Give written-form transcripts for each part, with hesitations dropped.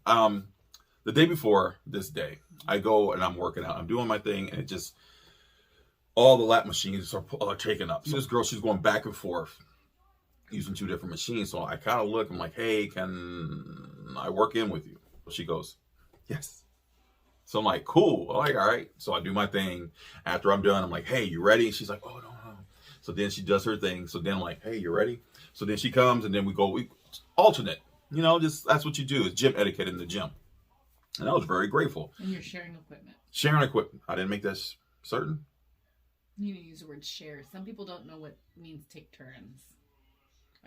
The day before this day, I go and I'm working out. I'm doing my thing, and it just all the lap machines are taken up. So this girl, she's going back and forth using two different machines. So I kind of look. I'm like, hey, can I work in with you? She goes, yes. So I'm like, cool. I'm like, all right. So I do my thing. After I'm done, I'm like, hey, you ready? She's like, oh, no. So then she does her thing. So then I'm like, hey, you ready? So then she comes, and then we alternate. Just that's what you do. It's gym etiquette in the gym. And I was very grateful. And you're sharing equipment. Sharing equipment. I didn't make that certain. You use the word share. Some people don't know what it means take turns.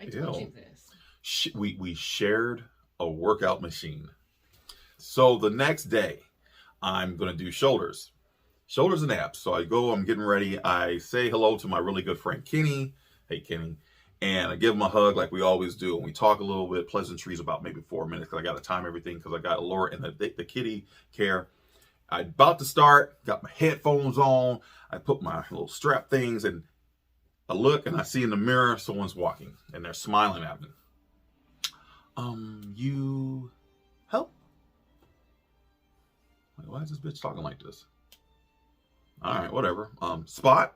I told you this. We shared a workout machine. So the next day, I'm going to do shoulders and abs. So I go, I'm getting ready. I say hello to my really good friend, Kenny. Hey, Kenny. And I give him a hug like we always do. And we talk a little bit, pleasantries about maybe 4 minutes because I got to time everything because I got Laura in the kitty care. I'm about to start, got my headphones on. I put my little strap things, and I look and I see in the mirror someone's walking and they're smiling at me. You help? Like, why is this bitch talking like this? All right, whatever. Spot?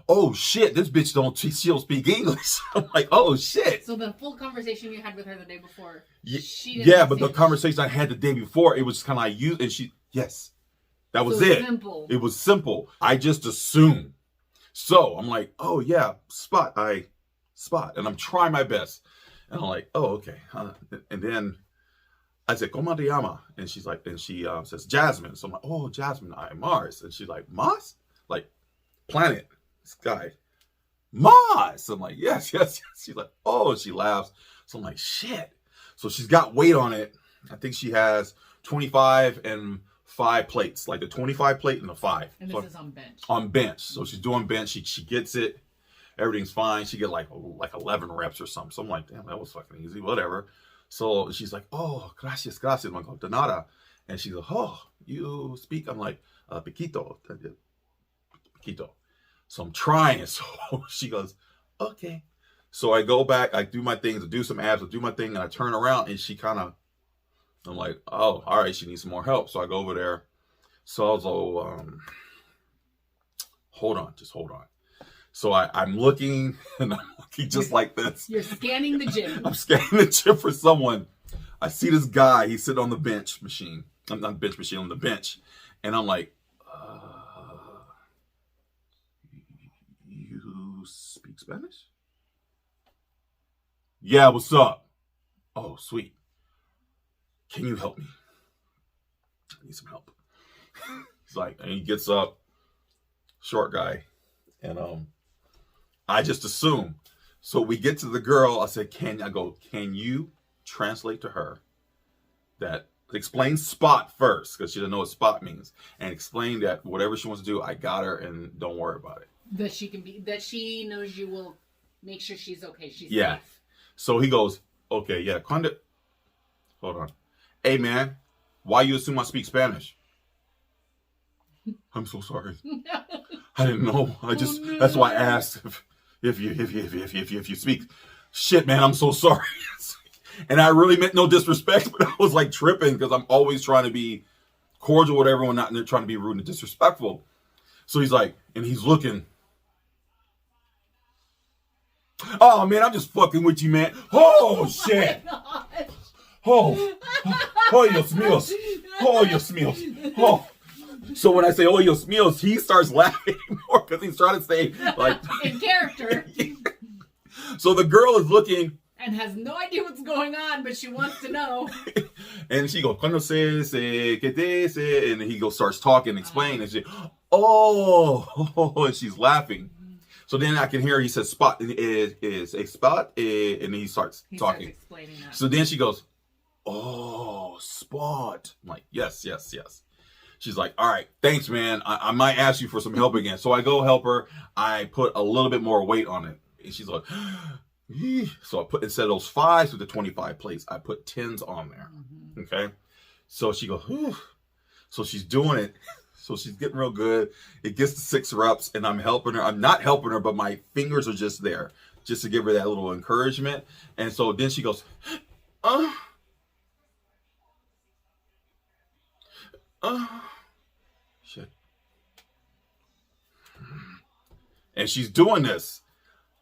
Oh shit, this bitch don't speak English. I'm like, oh shit. So the full conversation you had with her the day before, but the conversation I had the day before, it was kind of like and yes. That was it. Simple. It was simple. I just assumed. So I'm like, oh yeah, spot. And I'm trying my best. And I'm like, oh, okay. And then I said, ¿Cómo te llama? And she's like, and she says, Jasmine. So I'm like, oh, Jasmine, I'm Mars. And she's like, Mars? Like, planet, sky. Mars. I'm like, yes. She's like, oh, and she laughs. So I'm like, shit. So she's got weight on it. I think she has 25 and 5 plates, like the 25 plate and the 5. And this is on bench. On bench. So she's doing bench. She gets it. Everything's fine. She get like 11 reps or something. So I'm like, damn, that was fucking easy. Whatever. So she's like, oh, gracias. I'm like, de nada. And she's like, oh, you speak? I'm like, Piquito. So I'm trying. So she goes, okay. So I go back. I do my things. I do some abs. I do my thing. And I turn around and she kind of, I'm like, oh, all right. She needs some more help. So I go over there. So I was hold on. So I'm looking, and I'm looking just like this. You're scanning the gym. I'm scanning the gym for someone. I see this guy. He's sitting on the bench machine. I'm not bench machine, on the bench. And I'm like, you speak Spanish? Yeah, what's up? Oh, sweet. Can you help me? I need some help. He's like, and he gets up, short guy, and I just assume. So we get to the girl. I said, can you translate to her that, explain spot first, because she doesn't know what spot means, and explain that whatever she wants to do, I got her, and don't worry about it. That she knows you will make sure she's okay. She's safe. So he goes, okay, yeah. Hold on. Hey, man, why you assume I speak Spanish? I'm so sorry. I didn't know. That's why I asked if you speak. Shit, man, I'm so sorry. And I really meant no disrespect, but I was like tripping because I'm always trying to be cordial with everyone, not trying to be rude and disrespectful. So he's like, and he's looking. Oh man, I'm just fucking with you, man. Oh shit. Oh, Dios míos. Oh, Dios míos. Oh. So when I say, oh, Dios míos, he starts laughing more because he's trying to say, like, in character. So the girl is looking. And has no idea what's going on, but she wants to know. And she goes, ¿qué te? And he starts talking, explaining. And she, oh, and she's laughing. So then I can hear he says, spot is a spot. And then he starts talking. Starts explaining that. So then she goes, oh, spot. I'm like, yes. She's like, all right, thanks, man. I might ask you for some help again. So I go help her. I put a little bit more weight on it. And she's like, so I put, instead of those 5s with the 25 plates, I put 10s on there. Mm-hmm. Okay. So she goes, whew. So she's doing it. So she's getting real good. It gets to 6 reps and I'm helping her. I'm not helping her, but my fingers are just there. just to give her that little encouragement. And so then she goes, shit. And she's doing this.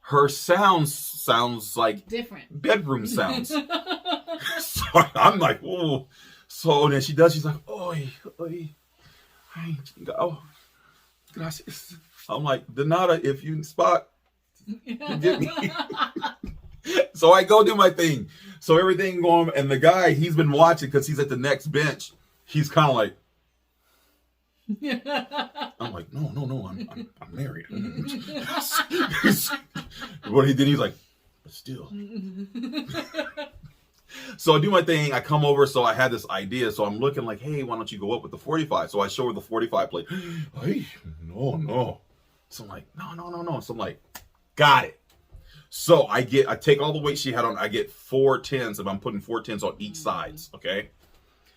Her sounds like different bedroom sounds. So I'm like, oh. So then she does. She's like, oi. Oh, gracias. I'm like, Donata, if you spot, you get me. So I go do my thing. So everything going, and the guy, he's been watching because he's at the next bench. He's kind of like, I'm like, no, I'm married. What he did, he's like, but still. So I do my thing. I come over. So I had this idea. So I'm looking like, hey, why don't you go up with the 45? So I show her the 45 plate. Hey, no. So I'm like, no. So I'm like, got it. So I take all the weight she had on. I get 4 10s, and I'm putting 4 10s on each sides. Okay.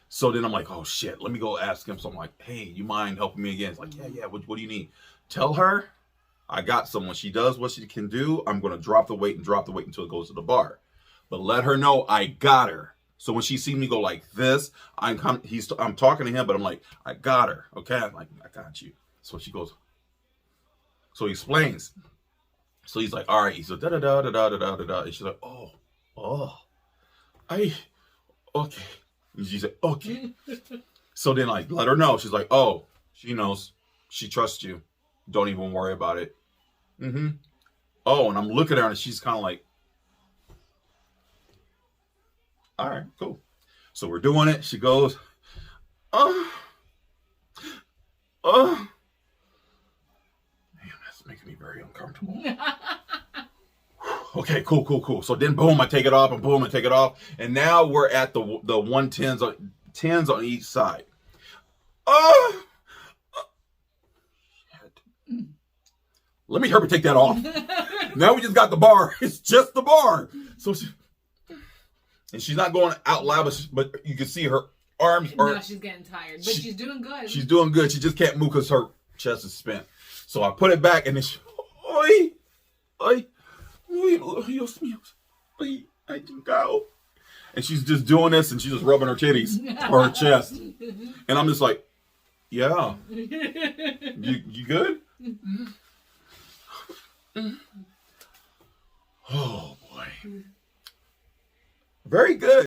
So then I'm like, oh shit, let me go ask him. So I'm like, hey, you mind helping me again? He's like, yeah. What do you need? Tell her I got someone. She does what she can do. I'm going to drop the weight until it goes to the bar. But let her know I got her. So when she sees me go like this, I'm talking to him, but I'm like, I got her. Okay. I'm like, I got you. So she goes, so he explains. So he's like, all right. He's like, da-da-da-da-da-da-da-da. And she's like, oh, okay. And she said, okay. So then I let her know. She's like, oh, she knows. She trusts you. Don't even worry about it. Oh, and I'm looking at her and she's kind of like, all right, cool. So we're doing it. She goes, man, that's making me very uncomfortable. Okay, cool. So then boom, I take it off, and boom, I take it off. And now we're at the 110s on each side. Shit. Let me help her take that off. Now we just got the bar. It's just the bar. So she's not going out loud, but you can see her arms are. No, she's getting tired, but she's doing good. She's doing good. She just can't move because her chest is spent. So I put it back, and then she, oi, Dios mío, I can go. And she's just doing this, and she's just rubbing her titties or her chest. And I'm just like, yeah. You good? Oh, boy. Very good.